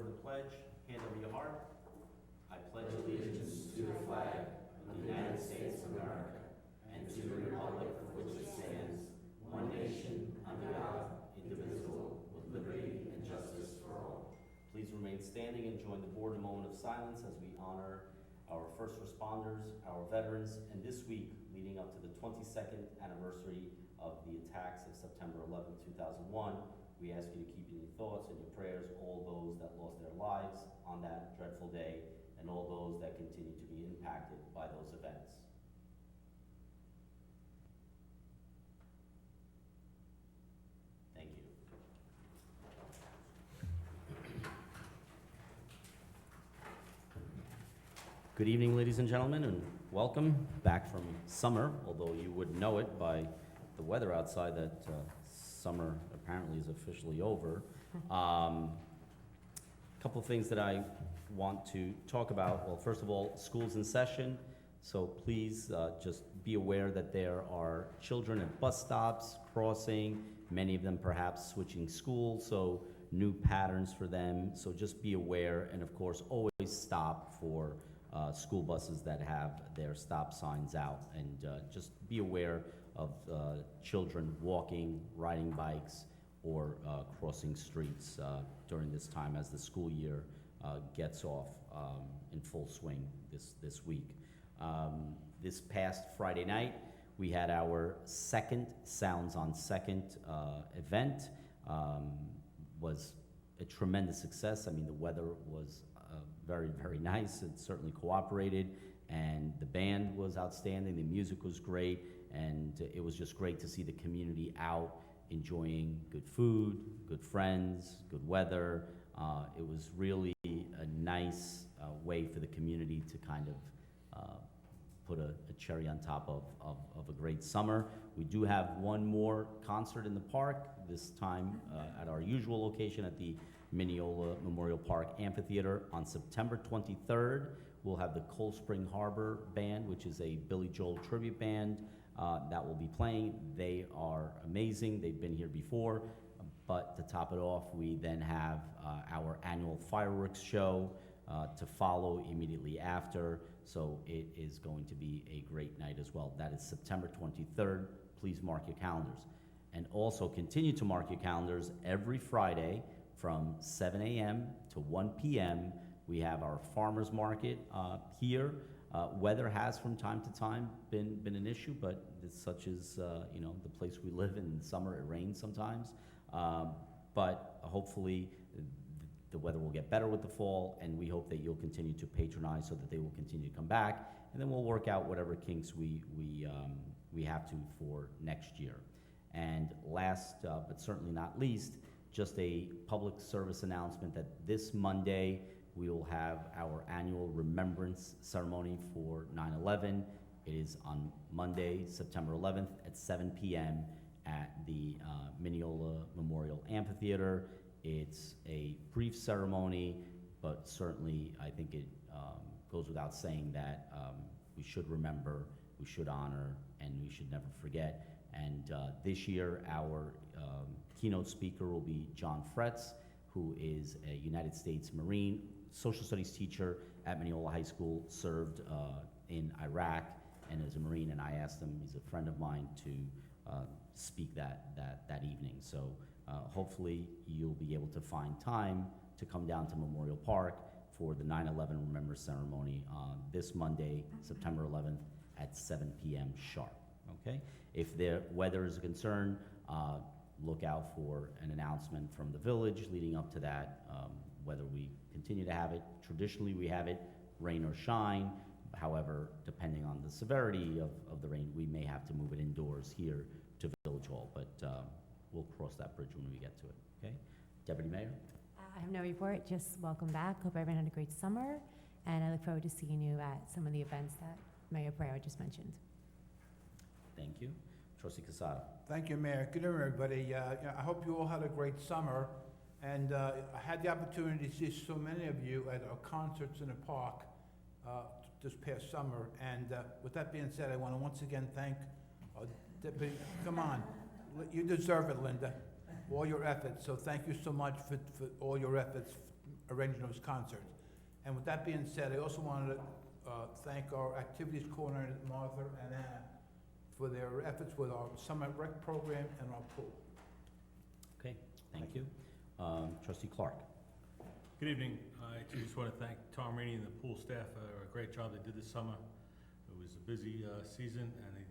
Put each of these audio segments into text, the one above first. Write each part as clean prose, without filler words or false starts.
of the pledge, hand over your heart. I pledge allegiance to the flag of the United States of America and to the republic for which it stands, one nation, under God, indivisible, with liberty and justice for all. Please remain standing and join the board in a moment of silence as we honor our first responders, our veterans, and this week, leading up to the 22nd anniversary of the attacks of September 11, 2001, we ask you to keep in your thoughts and your prayers all those that lost their lives on that dreadful day and all those that continue to be impacted by those events. Thank you. Good evening, ladies and gentlemen, and welcome back from summer, although you wouldn't know it by the weather outside that summer apparently is officially over. Couple of things that I want to talk about. Well, first of all, school's in session, so please just be aware that there are children at bus stops crossing, many of them perhaps switching schools, so new patterns for them. So just be aware, and of course, always stop for school buses that have their stop signs out, and just be aware of children walking, riding bikes, or crossing streets during this time as the school year gets off in full swing this week. This past Friday night, we had our second Sounds on Second event. Was a tremendous success. I mean, the weather was very, very nice. It certainly cooperated, and the band was outstanding. The music was great, and it was just great to see the community out enjoying good food, good friends, good weather. It was really a nice way for the community to kind of put a cherry on top of a great summer. We do have one more concert in the park, this time at our usual location at the Mineola Memorial Park Amphitheater. On September 23rd, we'll have the Cold Spring Harbor Band, which is a Billy Joel tribute band that will be playing. They are amazing. They've been here before. But to top it off, we then have our annual fireworks show to follow immediately after. So it is going to be a great night as well. That is September 23rd. Please mark your calendars. And also continue to mark your calendars every Friday from 7 a.m. to 1 p.m. We have our farmers market here. Weather has from time to time been an issue, but it's such as the place we live in. Summer, it rains sometimes. But hopefully the weather will get better with the fall, and we hope that you'll continue to patronize so that they will continue to come back, and then we'll work out whatever kinks we have to for next year. And last, but certainly not least, just a public service announcement that this Monday we will have our annual remembrance ceremony for 9/11. It is on Monday, September 11th at 7 p.m. at the Mineola Memorial Amphitheater. It's a brief ceremony, but certainly I think it goes without saying that we should remember, we should honor, and we should never forget. And this year, our keynote speaker will be John Fretz, who is a United States Marine, social studies teacher at Mineola High School, served in Iraq and as a Marine, and I asked him, he's a friend of mine, to speak that evening. So hopefully you'll be able to find time to come down to Memorial Park for the 9/11 Remembrance Ceremony on this Monday, September 11th at 7 p.m. sharp, okay? If the weather is a concern, look out for an announcement from the village leading up to that, whether we continue to have it. Traditionally, we have it rain or shine. However, depending on the severity of the rain, we may have to move it indoors here to Village Hall, but we'll cross that bridge when we get to it, okay? Deputy Mayor? I have no report, just welcome back. Hope everyone had a great summer, and I look forward to seeing you at some of the events that Mayor Pereira just mentioned. Thank you. Trustee Casado. Thank you, Mayor. Good evening, everybody. I hope you all had a great summer. And I had the opportunity to see so many of you at our concerts in the park this past summer. And with that being said, I want to once again thank Deputy, come on, you deserve it, Linda, all your efforts. So thank you so much for all your efforts arranging those concerts. And with that being said, I also wanted to thank our activities coordinator, Martha and Anna, for their efforts with our summer rec program and our pool. Okay, thank you. Trustee Clark. Good evening. I too just want to thank Tom Rainey and the pool staff for a great job they did this summer. It was a busy season, and they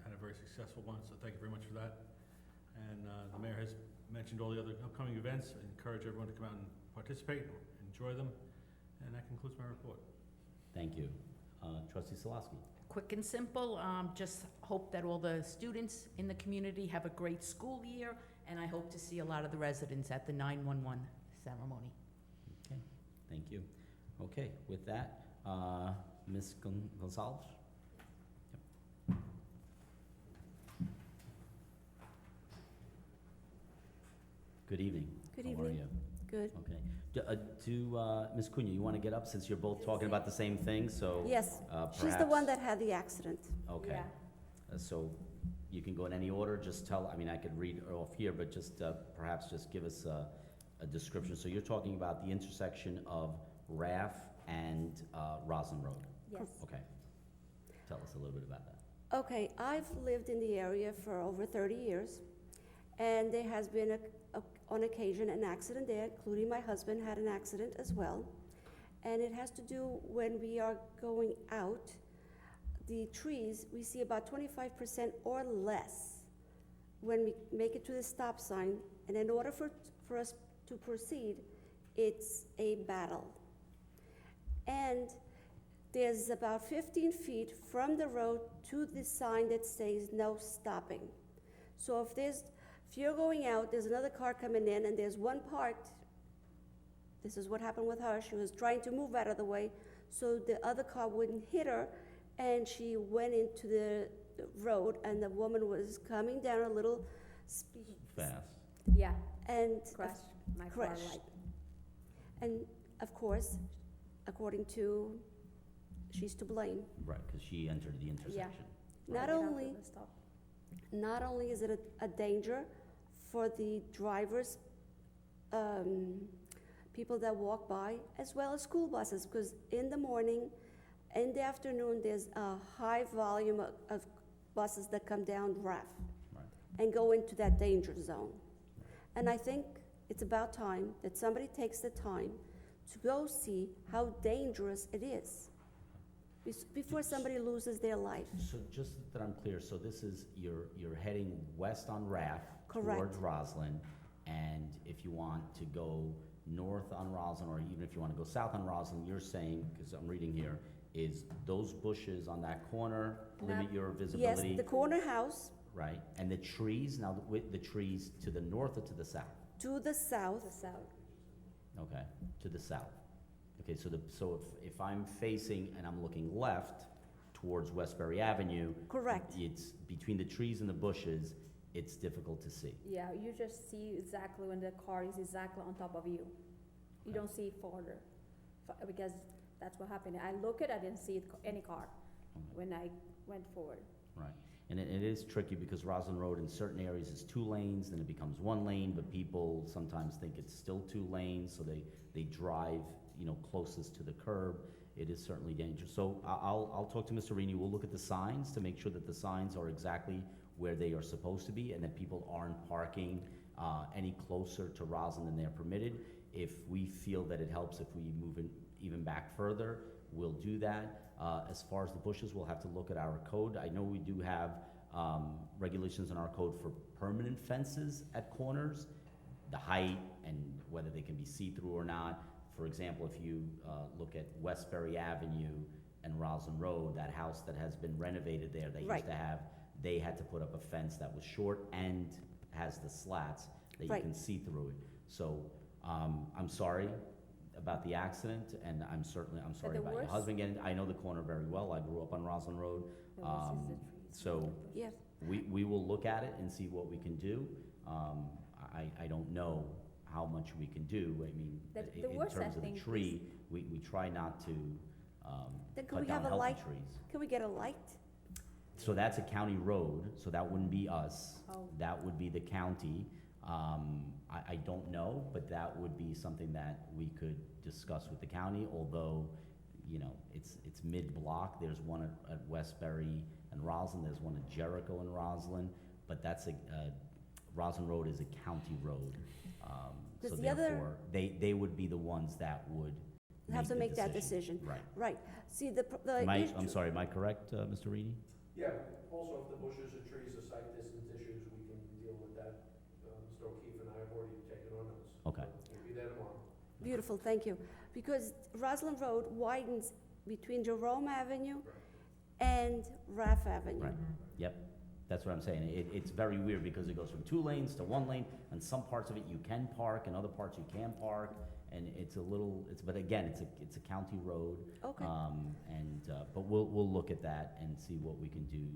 had a very successful one, so thank you very much for that. And the mayor has mentioned all the other upcoming events. I encourage everyone to come out and participate, enjoy them, and that concludes my report. Thank you. Trustee Salaski. Quick and simple, just hope that all the students in the community have a great school year, and I hope to see a lot of the residents at the 911 ceremony. Okay, thank you. Okay, with that, Ms. Gonzalez? Yep. Good evening. Good How are evening. you? Good. Okay. Ms. Cunha, you want to get up since you're both talking about the same thing, so? Yes, she's the perhaps- one that had the accident. Okay. So you can go in any order, just tell, I mean, I could read off here, but just perhaps just give us a description. So you're talking about the intersection of Raff and Roslyn Road? Yes. Okay. Tell us a little bit about that. Okay, I've lived in the area for over 30 years, and there has been, on occasion, an accident there, including my husband had an accident as well. And it has to do when we are going out, the trees, we see about 25% or less when we make it to the stop sign. And in order for us to proceed, it's a battle. And there's about 15 feet from the road to the sign that says no stopping. So if you're going out, there's another car coming in, and there's one part, this is what happened with her, she was trying to move out of the way so the other car wouldn't hit her, and she went into the road, and the woman was coming down a little Fast. Yeah, and crash my car crashed. light. And of course, according to, she's to blame. Right, because she entered the intersection. Not only is it a danger for the drivers, people that walk by, as well as school buses, because in the morning, in the afternoon, there's a high volume of buses that come down Raff Right. and go into that danger zone. And I think it's about time that somebody takes the time to go see how dangerous it is before somebody loses their life. So just that I'm clear, so this is, you're heading west on Raff Correct. towards Roslyn, and if you want to go north on Roslyn, or even if you want to go south on Roslyn, you're saying, because I'm reading here, is those bushes on that corner limit your Yes, visibility? the corner house Right, and the trees, now, with the trees to the north or to the south? to the south, The south. Okay, to the south. Okay, so if I'm facing and I'm looking left towards Westbury Avenue, correct. it's between the trees and the bushes, it's difficult to see. Yeah, you just see exactly when the car is exactly on top of you. You Okay. don't see further, because that's what happened. I look at it, I didn't see any car when I went forward. Right, and it is tricky because Roslyn Road in certain areas is 2 lanes, then it becomes 1 lane, but people sometimes think it's still 2 lanes, so they drive, closest to the curb. It is certainly dangerous. So I'll talk to Mr. Rini, we'll look at the signs to make sure that the signs are exactly where they are supposed to be, and that people aren't parking any closer to Roslyn than they're permitted. If we feel that it helps if we move it even back further, we'll do that. As far as the bushes, we'll have to look at our code. I know we do have regulations in our code for permanent fences at corners, the height and whether they can be see-through or not. For example, if you look at Westbury Avenue and Roslyn Road, that house that has been renovated there, Right. they had to put up a fence that was short and has the slats that you Right. can see through it. So, I'm sorry about the accident, and I'm sorry the about your worst- husband getting, I know the corner very well, I grew up on Roslyn Road. The worst is the trees. So, Yes, we will look at it and see what we can do. I don't know how much we can do, I mean, The in worst, I terms of the think, tree, we try not to, then can cut we down have a healthy light? trees. Can we get a light? So that's a county road, so that wouldn't be us. Oh. That would be the county. I don't know, but that would be something that we could discuss with the county, although, you know, it's mid-block. There's one at Westbury and Roslyn, there's one at Jericho and Roslyn, but that's Roslyn Road is a county road. So Does the other- therefore, they would be the ones that would Have to the make that decision. Right. Right. See, the I'm sorry, am I correct, Mr. Reedy? Yeah, also if the bushes or trees are site distance issues, we can deal with that. Mr. O'Keefe and I have already taken on those. Okay. We'll be there tomorrow. Beautiful, thank you. Because Roslyn Road widens between Jerome Avenue and Raff Avenue. Right. Yep, that's what I'm saying. It's very weird because it goes from 2 lanes to 1 lane, and some parts of it you can park, and other parts you can't park, and it's a little, but again, it's a county road. Okay. But we'll look at that and see what we can do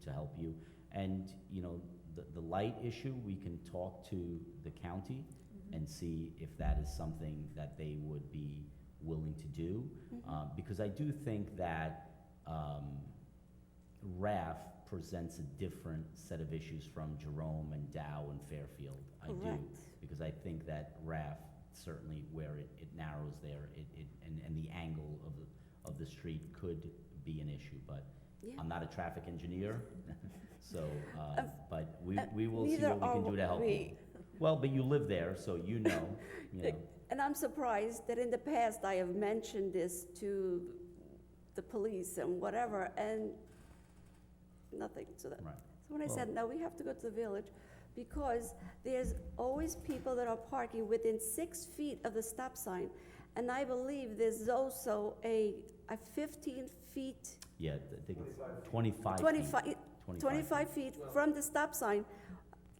to help you. And, you know, the light issue, we can talk to the county and see if that is something that they would be willing to do. Because I do think that RAF presents a different set of issues from Jerome and Dow and Fairfield. I do, Correct. because I think that RAF, certainly where it narrows there, and the angle of the street could be an issue, but Yeah. I'm not a traffic engineer, so, Uh, but we will see neither what we can do to help you. we. Well, but you live there, so you know. And I'm surprised that in the past I have mentioned this to the police and whatever, and nothing. So Right. when I Well- said, no, we have to go to the village, because there's always people that are parking within 6 feet of the stop sign. And I believe there's also a 15 feet, Yeah, I think it's 25 feet. 25 feet from the stop sign.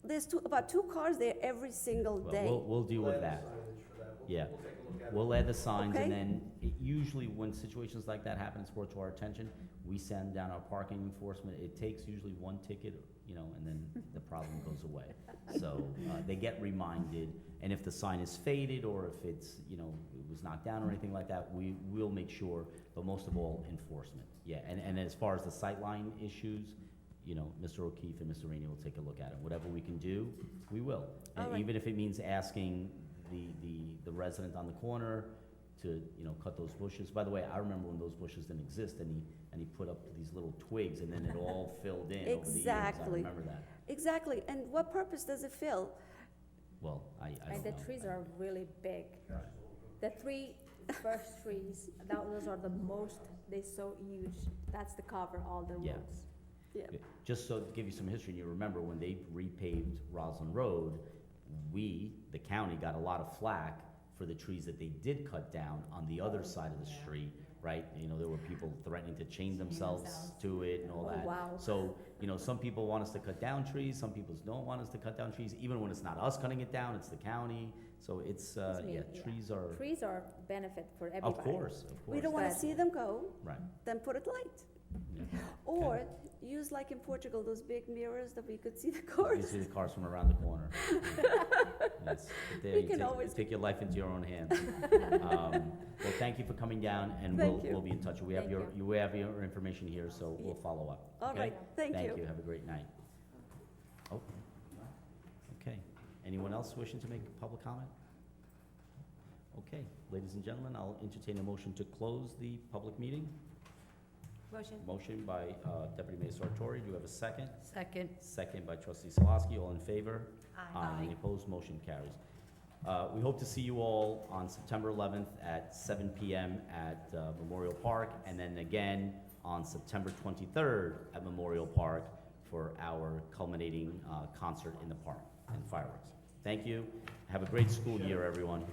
There's about 2 cars there every single Well, day. we'll deal with that. Signage for that. Yeah. We'll take a look at it. We'll add the signs, and Okay. then usually when situations like that happen, it's brought to our attention, we send down our parking enforcement. It takes usually 1 ticket, you know, and then the problem goes away. So they get reminded, and if the sign is faded, or if it's, you know, it was knocked down or anything like that, we'll make sure, but most of all, enforcement. Yeah, and as far as the sightline issues, you know, Mr. O'Keefe and Mr. Rainey will take a look at it. Whatever we can do, we will. All And right. even if it means asking the resident on the corner to, you know, cut those bushes. By the way, I remember when those bushes didn't exist, and he put up these little twigs, and then it all filled in over the years. I Exactly. remember that. Exactly, and what purpose does it fill? Well, I And don't the know. trees are really big. The 3 first trees, those are the most, they're so huge. That's to cover all the Yeah. roads. Yeah. Just so to give you some history, and you remember when they repaved Roslyn Road, the county, got a lot of flack for the trees that they did cut down on the other side of the street, right? You know, there were people threatening to chain themselves to it and all Oh, that. wow. So, you know, some people want us to cut down trees, some people don't want us to cut down trees, even when it's not us cutting it down, it's the county. So it's, It's me, yeah, yeah. trees are, Trees are benefit for everybody. of course. We don't want to But- see them go, Right, then put it light. yeah. Or use like in Portugal, those big mirrors that we could see the You cars. see the cars from around the corner. Yes, but there We you can take, always- take your life into your own hands. Well, thank you for coming down, and Thank you. we'll be in touch. We have Thank we have your information here, so we'll follow up. All Okay? right, thank you. Thank you, have a great night. Oh, okay. Anyone else wishing to make public comment? Okay, ladies and gentlemen, I'll entertain a motion to close the public meeting. Motion. Motion by Deputy Mayor Sartori, do you have a second? Second. Second by Trustee Salaski, all in favor? Aye. Any opposed, motion carries. We hope to see you all on September 11th at 7 PM at Memorial Park, and then again on September 23rd at Memorial Park for our culminating concert in the park and fireworks. Thank you. Have a great school year, everyone.